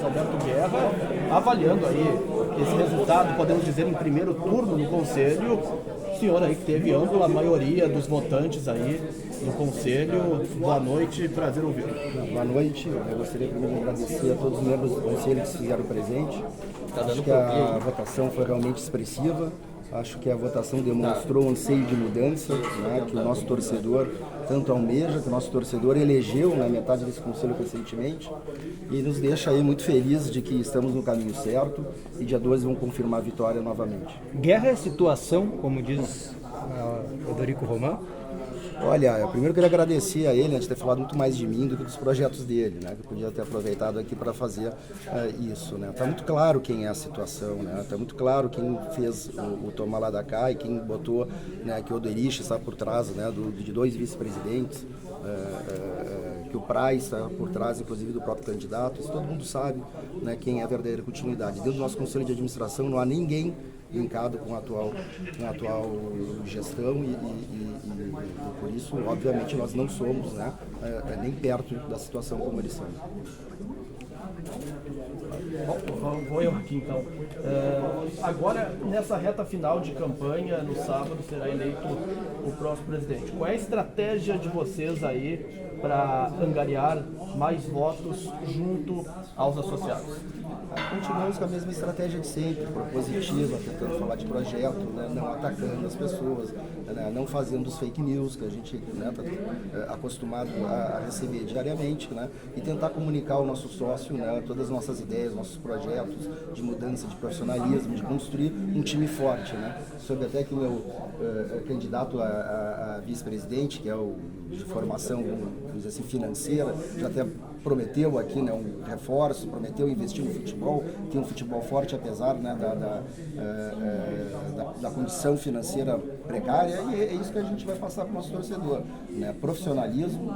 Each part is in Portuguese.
Carlos Alberto Guerra, avaliando aí esse resultado, podemos dizer, em primeiro turno no Conselho. O senhor aí que teve ampla maioria dos votantes aí no Conselho. Boa noite, prazer ouvir. Boa noite, eu gostaria primeiro de agradecer a todos os membros do Conselho que se fizeram presente. Acho que a votação foi realmente expressiva. Acho que a votação demonstrou um anseio de mudança, né, que o nosso torcedor tanto almeja, que o nosso torcedor elegeu na metade desse conselho recentemente, e nos deixa aí muito felizes de que estamos no caminho certo e dia 12 vão confirmar a vitória novamente. Guerra é situação, como diz Odorico Roman. Olha, eu primeiro queria agradecer a ele, antes de ter falado muito mais de mim do que dos projetos dele, né? Que eu podia ter aproveitado aqui para fazer isso, né? Tá muito claro quem é a situação, né? Tá muito claro quem fez o tomar lá da cá e quem botou, né, que o Oderich está por trás, né, de dois vice-presidentes, que o Praz está por trás, inclusive, do próprio candidato. Isso todo mundo sabe, né, quem é a verdadeira continuidade. Dentro do nosso Conselho de Administração não há ninguém linkado com a atual gestão e por isso, obviamente, nós não somos, né, nem perto da situação como eles são. Vou eu aqui então. Agora, nessa reta final de campanha, no sábado será eleito o próximo presidente. Qual é a estratégia de vocês aí para angariar mais votos junto aos associados? Continuamos com a mesma estratégia de sempre, propositiva, tentando falar de projeto, né, não atacando as pessoas, né, não fazendo os fake news que a gente está acostumado a receber diariamente, né, e tentar comunicar ao nosso sócio, né, todas as nossas ideias, nossos projetos de mudança, de profissionalismo, de construir um time forte. Né. Soube até que o meu candidato a vice-presidente, que é o de formação, vamos dizer assim, financeira, já até prometeu aqui, né, um reforço, prometeu investir no futebol, ter um futebol forte apesar, né, da condição financeira precária, e é isso que a gente vai passar para o nosso torcedor, né, profissionalismo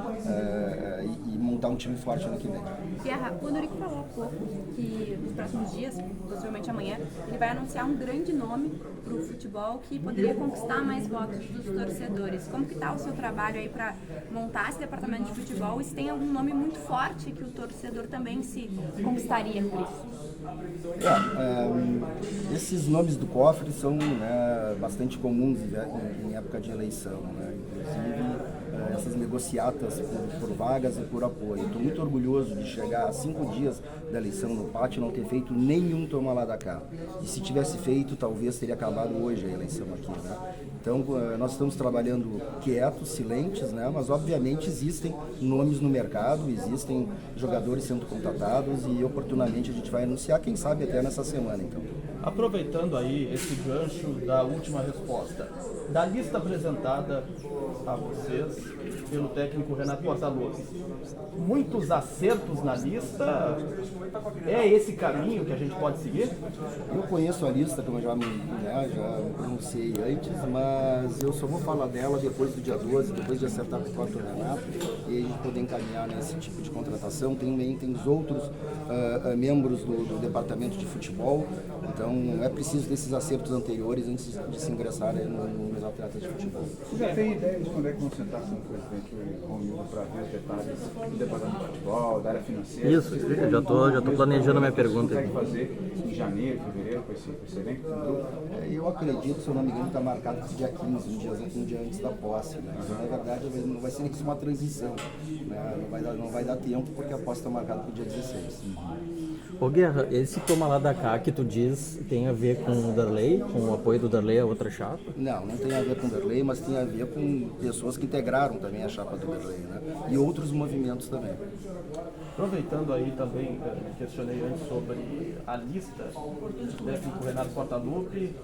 e montar um time forte ano que vem. Guerra, o Odorico falou há pouco que nos próximos dias, possivelmente amanhã, ele vai anunciar um grande nome para o futebol que poderia conquistar mais votos dos torcedores. Como que está o seu trabalho aí para montar esse departamento de futebol e se tem algum nome muito forte que o torcedor também se conquistaria por isso? Esses nomes do cofre são, né, bastante comuns em época de eleição, né? Inclusive essas negociatas por vagas e por apoio. Estou muito orgulhoso de chegar a 5 dias da eleição no pátio e não ter feito nenhum toma lá da cá. E se tivesse feito, talvez teria acabado hoje a eleição aqui, né? Então, nós estamos trabalhando quietos, silentes, né? Mas obviamente existem nomes no mercado, existem jogadores sendo contratados e oportunamente a gente vai anunciar, quem sabe até nessa semana, então. Aproveitando aí esse gancho da última resposta, da lista apresentada a vocês pelo técnico Renato Portaluppi, muitos acertos na lista, é esse caminho que a gente pode seguir? Eu conheço a lista, como eu já pronunciei antes, mas eu só vou falar dela depois do dia 12, depois de acertar com o próprio Renato, e a gente poder encaminhar nesse tipo de contratação. Tem os outros membros do departamento de futebol, então é preciso desses acertos anteriores antes de se ingressar nos atletas de futebol. Você já tem ideia de quando é que vão sentar com o presidente Romildo para ver os detalhes do departamento de futebol, da área financeira? Isso, eu já tô planejando a minha pergunta. Você consegue fazer em janeiro, fevereiro, com esse elenco? Eu acredito, se eu não me engano, está marcado para o dia 15, um dia antes da posse. Né? Na verdade, não vai ser nem uma transição. Né? Não vai dar tempo, porque a posse está marcada para o dia 16. Ô Guerra, esse toma lá da cá que tu diz tem a ver com o Darley, com o apoio do Darley a outra chapa? Não tem a ver com o Darley, mas tem a ver com pessoas que integraram também a chapa do Darley, né? E outros movimentos também. Aproveitando aí também, questionei antes sobre a lista do técnico Renato Portaluppi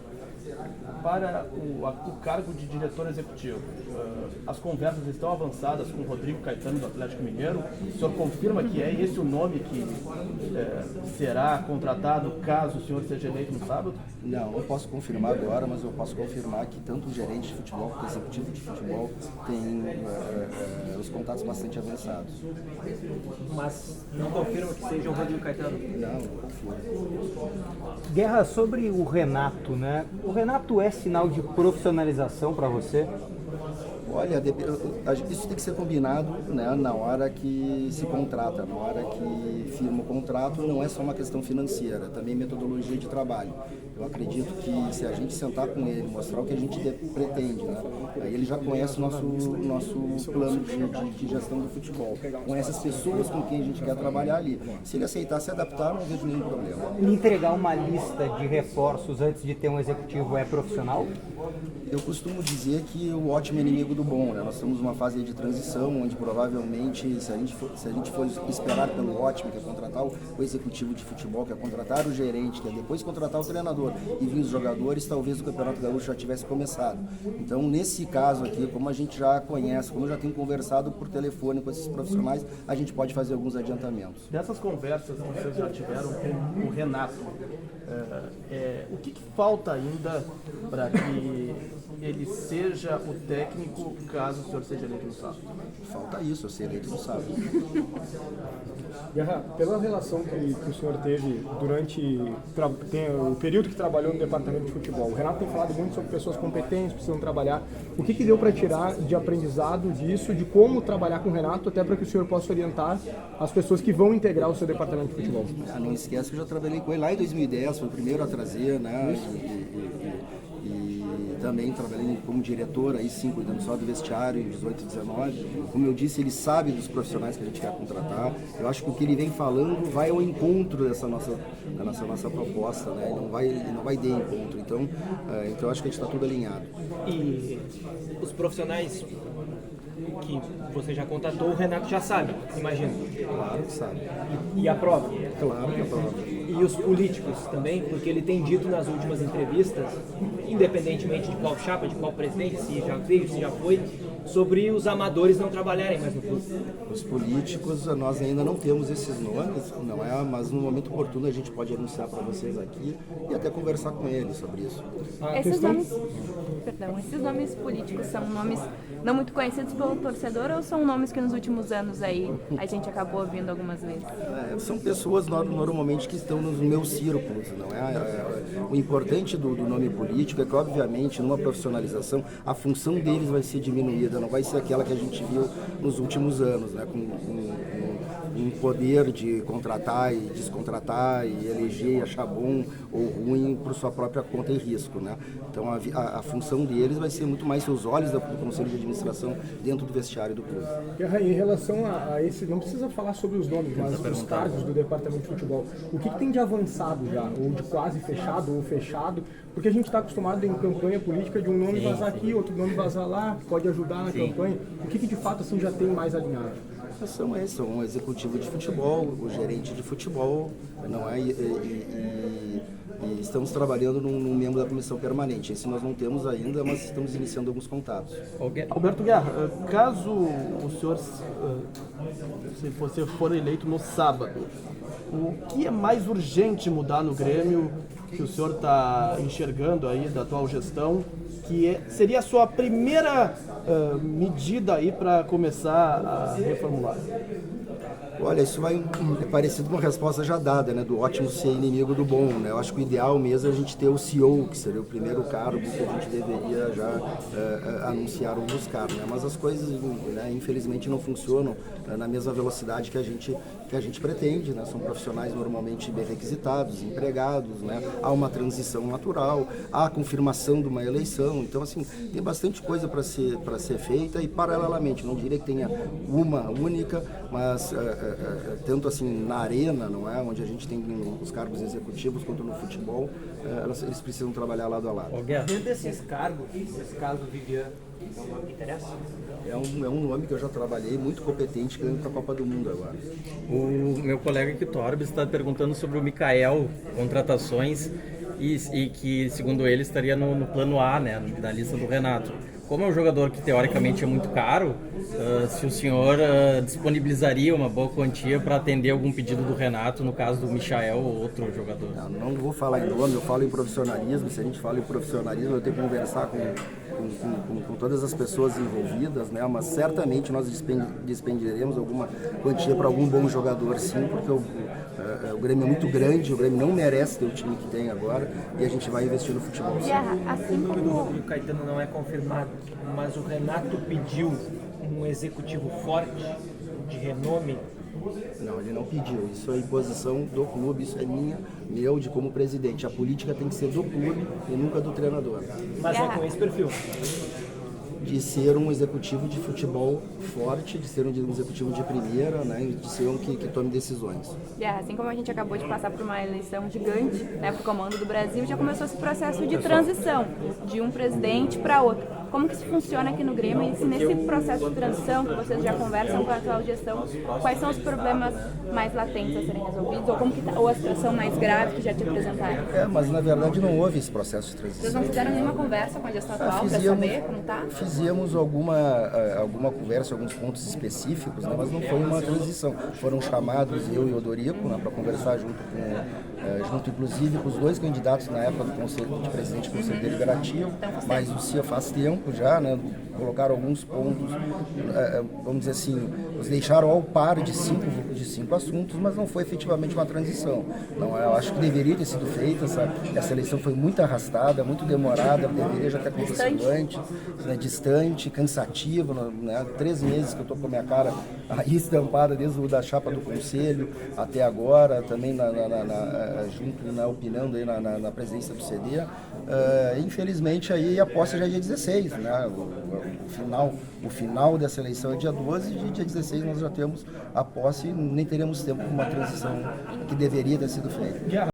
para o cargo de diretor executivo. As conversas estão avançadas com o Rodrigo Caetano do Atlético Mineiro. O senhor confirma que é esse o nome que será contratado caso o senhor seja eleito no sábado? Não posso confirmar agora, mas eu posso confirmar que tanto o gerente de futebol quanto o executivo de futebol tem os contatos bastante avançados. Mas não confirma que seja o Rodrigo Caetano? Não confirmo. Guerra, sobre o Renato, né? O Renato é sinal de profissionalização para você? Olha, isso tem que ser combinado, né, na hora que se contrata, na hora que firma o contrato. Não é só uma questão financeira, também metodologia de trabalho. Eu acredito que se a gente sentar com ele, mostrar o que a gente pretende, né, aí ele já conhece o nosso plano de gestão do futebol, conhece as pessoas com quem a gente quer trabalhar ali. Se ele aceitar se adaptar, não vejo nenhum problema. Entregar uma lista de reforços antes de ter um executivo é profissional? Eu costumo dizer que o ótimo é inimigo do bom, né? Nós estamos numa fase de transição onde provavelmente, se a gente for esperar pelo ótimo, que é contratar o executivo de futebol, que é contratar o gerente, que é depois contratar o treinador e vir os jogadores, talvez o Campeonato Gaúcho já tivesse começado. Então, nesse caso aqui, como a gente já conhece, como eu já tenho conversado por telefone com esses profissionais, a gente pode fazer alguns adiantamentos. Dessas conversas que vocês já tiveram com o Renato, o que falta ainda para que ele seja o técnico caso o senhor seja eleito no sábado? Falta isso, eu ser eleito no sábado. Guerra, pela relação que o senhor teve durante o período que trabalhou no departamento de futebol, o Renato tem falado muito sobre pessoas competentes, precisam trabalhar. O que deu para tirar de aprendizado disso, de como trabalhar com o Renato, até para que o senhor possa orientar as pessoas que vão integrar o seu departamento de futebol? Não esquece que eu já trabalhei com ele lá em 2010, foi o primeiro a trazer, né? E também trabalhei como diretor, aí sim, cuidando só do vestiário em 18 e 19. Como eu disse, ele sabe dos profissionais que a gente quer contratar. Eu acho que o que ele vem falando vai ao encontro dessa nossa proposta, né? Ele não vai de encontro. Então eu acho que a gente está tudo alinhado. E os profissionais que você já contatou, o Renato já sabe, imagino. Claro que sabe. E aprova? Claro que aprova. E os políticos também, porque ele tem dito nas últimas entrevistas, independentemente de qual chapa, de qual presidente, se já veio, se já foi, sobre os amadores não trabalharem mais no clube. Os políticos, nós ainda não temos esses nomes, não é? Mas no momento oportuno a gente pode anunciar para vocês aqui e até conversar com eles sobre isso. Esses nomes políticos são nomes não muito conhecidos pelo torcedor ou são nomes que nos últimos anos aí a gente acabou ouvindo algumas vezes? São pessoas normalmente que estão nos meus círculos, não é? O importante do nome político é que, obviamente, numa profissionalização, a função deles vai ser diminuída, não vai ser aquela que a gente viu nos últimos anos, né? Com um poder de contratar e descontratar e eleger e achar bom ou ruim por sua própria conta e risco, né? Então a função deles vai ser muito mais os olhos do Conselho de Administração dentro do vestiário do clube. Em relação a esse, não precisa falar sobre os nomes, mas os cargos do departamento de futebol, o que tem de avançado já, ou de quase fechado ou fechado? Porque a gente está acostumado em campanha política de um nome vazar aqui, outro nome vazar lá, que pode ajudar na campanha. O que de fato assim já tem mais alinhado? São um executivo de futebol, o gerente de futebol, não é? E estamos trabalhando num membro da comissão permanente. Esse nós não temos ainda, mas estamos iniciando alguns contatos. Alberto Guerra, caso o senhor, se você for eleito no sábado, o que é mais urgente mudar no Grêmio que o senhor está enxergando aí da atual gestão, que seria a sua primeira medida aí para começar a reformular? Olha, isso vai parecido com uma resposta já dada, né? Do ótimo ser inimigo do bom, né? Eu acho que o ideal mesmo é a gente ter o CEO, que seria o primeiro cargo que a gente deveria já anunciar ou buscar, né? Mas as coisas, né, infelizmente, não funcionam na mesma velocidade que a gente pretende, né? São profissionais normalmente bem requisitados, empregados, né? Há uma transição natural, há a confirmação de uma eleição, então, assim, tem bastante coisa para ser feita e, paralelamente, não diria que tenha uma única, mas tanto assim na arena, não é, onde a gente tem os cargos executivos quanto no futebol, eles precisam trabalhar lado a lado. Dentro desses cargos, esse caso do Vivian, não me interessa? É um nome que eu já trabalhei, muito competente, que para a Copa do Mundo agora. O meu colega Kitorbis está perguntando sobre o Mikael, contratações, e que, segundo ele, estaria no plano A, né, da lista do Renato. Como é um jogador que teoricamente é muito caro, se o senhor disponibilizaria uma boa quantia para atender algum pedido do Renato, no caso do Michael ou outro jogador? Não vou falar em nome, eu falo em profissionalismo. Se a gente fala em profissionalismo, eu tenho que conversar com todas as pessoas envolvidas, né? Mas certamente nós despendiremos alguma quantia para algum bom jogador, sim, porque O Grêmio é muito grande, o Grêmio não merece ter o time que tem agora e a gente vai investir no futebol. Assim como O Caetano não é confirmado, mas o Renato pediu um executivo forte, de renome. Não, ele não pediu. Isso é imposição do clube, isso é meu de como presidente. A política tem que ser do clube e nunca do treinador. Mas é com esse perfil. De ser um executivo de futebol forte, de ser um executivo de primeira, né, de ser um que tome decisões. assim como a gente acabou de passar por uma eleição gigante, né, para o comando do Brasil, já começou esse processo de transição de um presidente para outro. Como que isso funciona aqui no Grêmio e se nesse processo de transição que vocês já conversam com a atual gestão, quais são os problemas mais latentes a serem resolvidos ou a situação mais grave que já te apresentaram? Mas na verdade não houve esse processo de transição. Vocês não fizeram nenhuma conversa com a gestão atual para saber como está? Fizemos alguma conversa, alguns pontos específicos, né, mas não foi uma transição. Foram chamados eu e o Odorico, né, para conversar junto inclusive com os dois candidatos na época do Conselho de Presidente do Conselho Deliberativo, mas isso faz tempo já, né, colocaram alguns pontos, vamos dizer assim, nos deixaram ao par de cinco assuntos, mas não foi efetivamente uma transição. Não, eu acho que deveria ter sido feita, essa eleição foi muito arrastada, muito demorada, deveria já ter acontecido antes, né, distante, cansativa, né, 3 meses que eu estou com a minha cara aí estampada desde da chapa do Conselho até agora, também opinando aí na presidência do CD. Infelizmente aí a posse já é dia 16, né? O final dessa eleição é dia 12 e dia 16 nós já temos a posse e nem teremos tempo para uma transição que deveria ter sido feita.